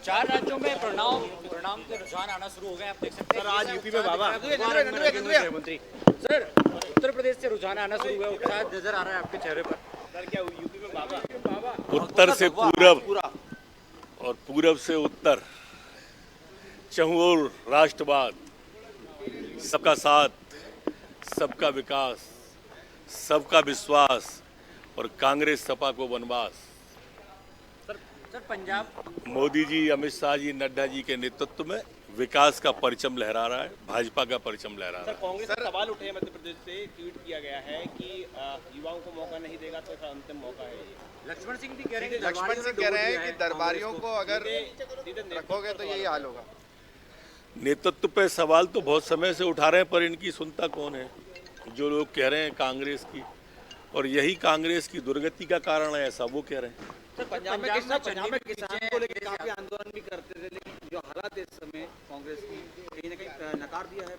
चार राज्यों में परिणाम के रुझान आना शुरू हो गए, आप देख सकते हैं। सर आज यूपी में बाबा मुख्यमंत्री सर, उत्तर प्रदेश से रुझान आना शुरू हुआ, उत्साह नजर आ रहा है आपके चेहरे पर। सर क्या यूपी में बाबा उत्तर से पूरब और पूरब से उत्तर, चहुओर राष्ट्रवाद, सबका साथ, सबका विकास, सबका विश्वास और कांग्रेस सपा को वनवास। सर पंजाब मोदी जी, अमित शाह जी, नड्डा जी के नेतृत्व में विकास का परचम लहरा रहा है, भाजपा का परचम लहरा रहा है। कांग्रेस से सवाल उठे मध्य प्रदेश से, ट्वीट किया गया है कि युवाओं को मौका नहीं देगा तो इसका अंतिम मौका है। लक्ष्मण सिंह भी कह रहे हैं, लक्ष्मण सिंह कह रहे हैं कि दरबारियों को अगर रखोगे तो यही हाल होगा। नेतृत्व पे सवाल तो बहुत समय से उठा रहे हैं, पर इनकी सुनता कौन है। जो लोग कह रहे हैं कांग्रेस की, और यही कांग्रेस की दुर्गति का कारण है, ऐसा वो कह रहे हैं। पंजाब में किसानों को लेकर काफी आंदोलन भी करते थे, लेकिन जो हालात इस समय कांग्रेस की कहीं न कहीं नकार दिया है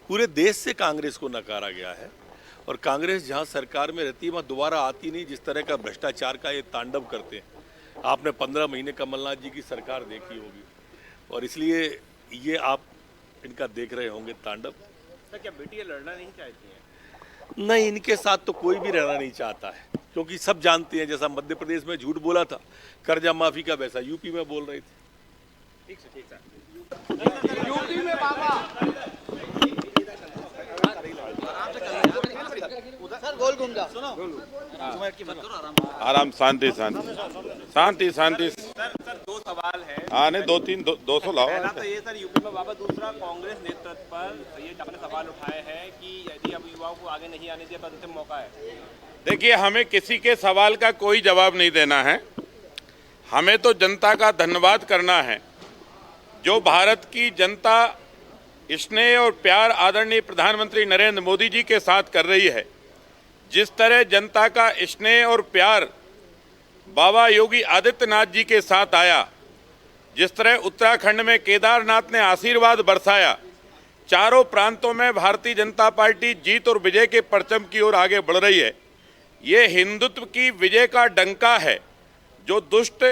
पूरे देश से कांग्रेस को नकारा गया है। और कांग्रेस जहां सरकार में रहती है वहां दोबारा आती नहीं। जिस तरह का भ्रष्टाचार का ये तांडव करते हैं, आपने 15 महीने कमलनाथ जी की सरकार देखी होगी, और इसलिए ये आप इनका देख रहे होंगे तांडव। सर क्या बेटियां लड़ना नहीं चाहती हैं? नहीं, इनके साथ तो कोई भी रहना नहीं चाहता है, क्योंकि सब जानते हैं जैसा मध्य प्रदेश में झूठ बोला था कर्जा माफी का, वैसा यूपी में बोल रहे थे। ठीक सर यूपी में बाबा सर गोल घूम जा, सुनो आराम, शांति शांति शांति शांति। सर दो सवाल है। हाँ नहीं, 200 लाओ। पहला तो ये सर यूपी में बाबा, दूसरा कांग्रेस नेतृत्व पर ये आपने सवाल उठाए हैं कि यदि अब युवाओं को आगे नहीं आने दिया तो अंतिम मौका है। देखिए, हमें किसी के सवाल का कोई जवाब नहीं देना है। हमें तो जनता का धन्यवाद करना है। जो भारत की जनता स्नेह और प्यार आदरणीय प्रधानमंत्री नरेंद्र मोदी जी के साथ कर रही है, जिस तरह जनता का स्नेह और प्यार बाबा योगी आदित्यनाथ जी के साथ आया, जिस तरह उत्तराखंड में केदारनाथ ने आशीर्वाद बरसाया, चारों प्रांतों में भारतीय जनता पार्टी जीत और विजय के परचम की ओर आगे बढ़ रही है। ये हिंदुत्व की विजय का डंका है। जो दुष्ट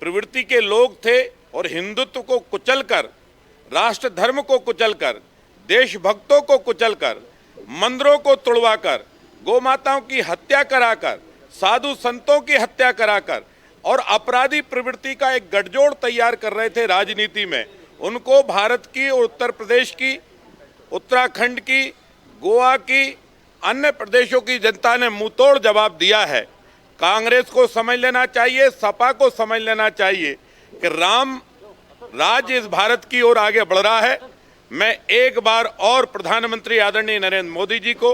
प्रवृत्ति के लोग थे और हिंदुत्व को कुचलकर, राष्ट्र धर्म को कुचलकर, देशभक्तों को कुचलकर, मंदिरों को तुड़वाकर, गौमाताओं की हत्या कराकर, साधु संतों की हत्या कराकर और अपराधी प्रवृत्ति का एक गठजोड़ तैयार कर रहे थे राजनीति में, उनको भारत की और उत्तर प्रदेश की, उत्तराखंड की, गोवा की, अन्य प्रदेशों की जनता ने मुंहतोड़ जवाब दिया है। कांग्रेस को समझ लेना चाहिए, सपा को समझ लेना चाहिए कि राम राज्य इस भारत की ओर आगे बढ़ रहा है। मैं एक बार और प्रधानमंत्री आदरणीय नरेंद्र मोदी जी को,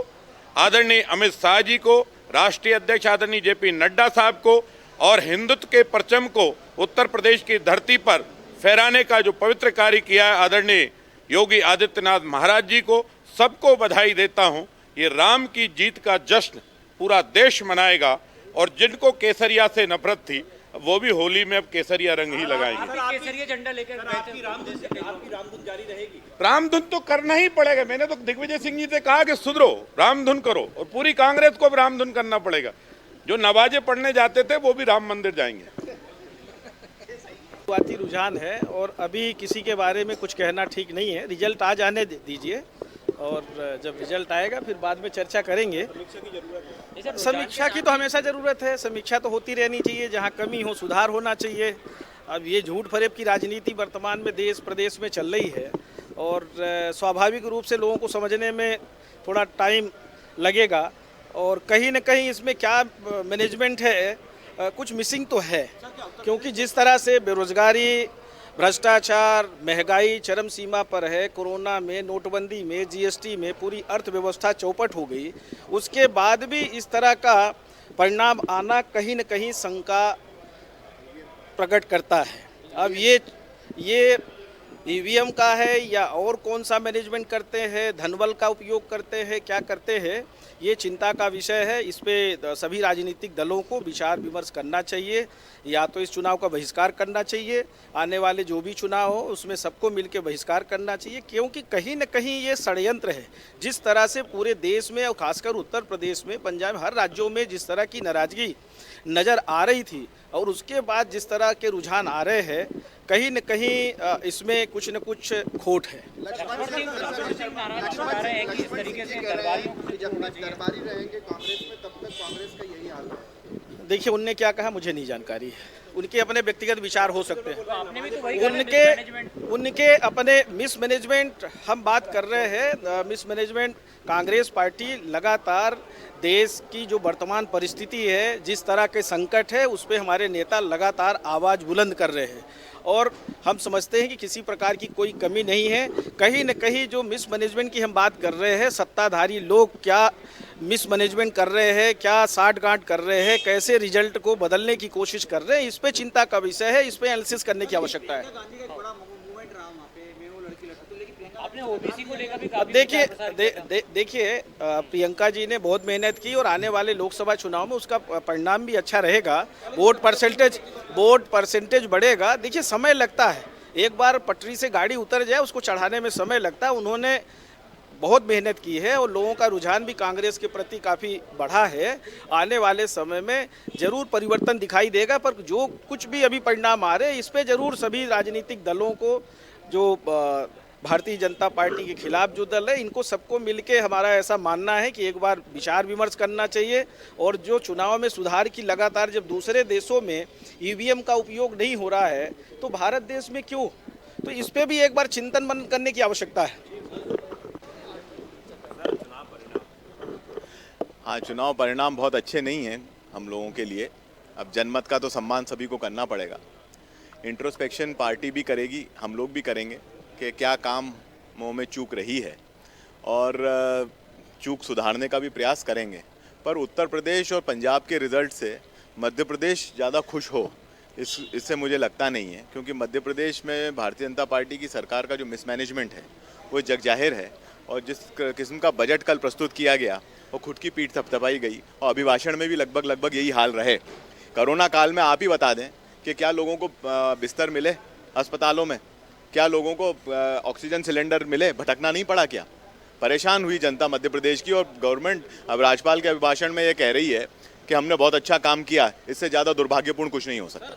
आदरणीय अमित शाह जी को, राष्ट्रीय अध्यक्ष आदरणीय जेपी नड्डा साहब को और हिंदुत्व के परचम को उत्तर प्रदेश की धरती पर फहराने का जो पवित्र कार्य किया है आदरणीय योगी आदित्यनाथ महाराज जी को, सबको बधाई देता हूं। ये राम की जीत का जश्न पूरा देश मनाएगा, और जिनको केसरिया से नफरत थी वो भी होली में अब केसरिया रंग ही लगाएंगे। केसरिया झंडा लेकर आपकी रामधुन जारी रहेगी? रामधुन तो करना ही पड़ेगा। मैंने तो दिग्विजय सिंह जी से कहा कि सुधरो, रामधुन करो, और पूरी कांग्रेस को भी रामधुन करना पड़ेगा। जो नवाजे पढ़ने जाते थे वो भी राम मंदिर जाएंगे। शुरुआती रुझान है और अभी किसी के बारे में कुछ कहना ठीक नहीं है। रिजल्ट आ जाने दीजिए, और जब रिजल्ट आएगा फिर बाद में चर्चा करेंगे। समीक्षा की तो हमेशा ज़रूरत है, समीक्षा तो होती रहनी चाहिए। जहां कमी हो सुधार होना चाहिए। अब ये झूठ फरेब की राजनीति वर्तमान में देश प्रदेश में चल रही है, और स्वाभाविक रूप से लोगों को समझने में थोड़ा टाइम लगेगा, और कहीं न कहीं इसमें क्या मैनेजमेंट है, कुछ मिसिंग तो है। क्योंकि जिस तरह से बेरोजगारी, भ्रष्टाचार, महंगाई चरम सीमा पर है, कोरोना में, नोटबंदी में, जीएसटी में पूरी अर्थव्यवस्था चौपट हो गई, उसके बाद भी इस तरह का परिणाम आना कहीं न कहीं शंका प्रकट करता है। अब ये ईवीएम का है या और कौन सा मैनेजमेंट करते हैं, धनबल का उपयोग करते हैं, क्या करते हैं, ये चिंता का विषय है। इस पे सभी राजनीतिक दलों को विचार विमर्श करना चाहिए, या तो इस चुनाव का बहिष्कार करना चाहिए, आने वाले जो भी चुनाव हो उसमें सबको मिलकर बहिष्कार करना चाहिए, क्योंकि कहीं न कहीं ये षड्यंत्र है। जिस तरह से पूरे देश में और खासकर उत्तर प्रदेश में, पंजाब, हर राज्यों में जिस तरह की नाराजगी नज़र आ रही थी और उसके बाद जिस तरह के रुझान आ रहे हैं, कहीं न कहीं इसमें कुछ न कुछ खोट है। दरबारी रहेंगे कांग्रेस में, तब तक कांग्रेस का यही हाल है। देखिए, उनने क्या कहा मुझे नहीं जानकारी है, उनके अपने व्यक्तिगत विचार हो सकते हैं, उनके अपने मिसमैनेजमेंट। हम बात कर रहे हैं मिसमैनेजमेंट। कांग्रेस पार्टी लगातार देश की जो वर्तमान परिस्थिति है, जिस तरह के संकट है, उस पर हमारे नेता लगातार आवाज़ बुलंद कर रहे हैं और हम समझते हैं कि किसी प्रकार की कोई कमी नहीं है। कहीं न कहीं जो मिसमैनेजमेंट की हम बात कर रहे हैं, सत्ताधारी लोग क्या मिसमैनेजमेंट कर रहे हैं, क्या साठगांठ कर रहे हैं, कैसे रिजल्ट को बदलने की कोशिश कर रहे हैं, इस पे चिंता का विषय है, इस पे एनालिसिस करने की आवश्यकता है। अब देखिए प्रियंका जी ने बहुत मेहनत की और आने वाले लोकसभा चुनाव में उसका परिणाम भी अच्छा रहेगा, वोट परसेंटेज बढ़ेगा। देखिए, समय लगता है, एक बार पटरी से गाड़ी उतर जाए उसको चढ़ाने में समय लगता है। उन्होंने बहुत मेहनत की है और लोगों का रुझान भी कांग्रेस के प्रति काफ़ी बढ़ा है। आने वाले समय में जरूर परिवर्तन दिखाई देगा, पर जो कुछ भी अभी परिणाम आ रहे हैं, इस पे जरूर सभी राजनीतिक दलों को, जो भारतीय जनता पार्टी के खिलाफ जो दल है, इनको सबको मिलके हमारा ऐसा मानना है कि एक बार विचार विमर्श करना चाहिए। और जो चुनाव में सुधार की लगातार, जब दूसरे देशों में ईवीएम का उपयोग नहीं हो रहा है तो भारत देश में क्यों, तो इस पे भी एक बार चिंतन मनन करने की आवश्यकता है। हाँ, चुनाव परिणाम बहुत अच्छे नहीं हैं हम लोगों के लिए। अब जनमत का तो सम्मान सभी को करना पड़ेगा। इंट्रोस्पेक्शन पार्टी भी करेगी, हम लोग भी करेंगे कि क्या काम मुँह में चूक रही है और चूक सुधारने का भी प्रयास करेंगे। पर उत्तर प्रदेश और पंजाब के रिज़ल्ट से मध्य प्रदेश ज़्यादा खुश हो इससे मुझे लगता नहीं है, क्योंकि मध्य प्रदेश में भारतीय जनता पार्टी की सरकार का जो मिसमैनेजमेंट है वो जगजाहिर है। और जिस किस्म का बजट कल प्रस्तुत किया गया वो खुद की पीठ थपथपाई गई और अभिभाषण में भी लगभग यही हाल रहे। कोरोना काल में आप ही बता दें कि क्या लोगों को बिस्तर मिले अस्पतालों में, क्या लोगों को ऑक्सीजन सिलेंडर मिले, भटकना नहीं पड़ा क्या? परेशान हुई जनता मध्य प्रदेश की। और गवर्नमेंट अब राज्यपाल के अभिभाषण में ये कह रही है कि हमने बहुत अच्छा काम किया, इससे ज़्यादा दुर्भाग्यपूर्ण कुछ नहीं हो सकता।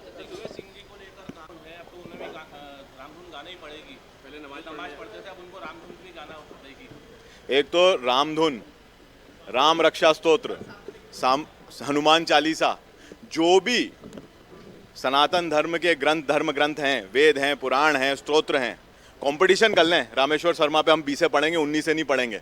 एक तो रामधुन, राम रक्षा स्तोत्र, हनुमान चालीसा, जो भी सनातन धर्म के धर्म ग्रंथ हैं, वेद हैं, पुराण हैं, स्तोत्र हैं, कंपटीशन कर लें। रामेश्वर शर्मा पे हम 20 से पढ़ेंगे, 19 से नहीं पढ़ेंगे।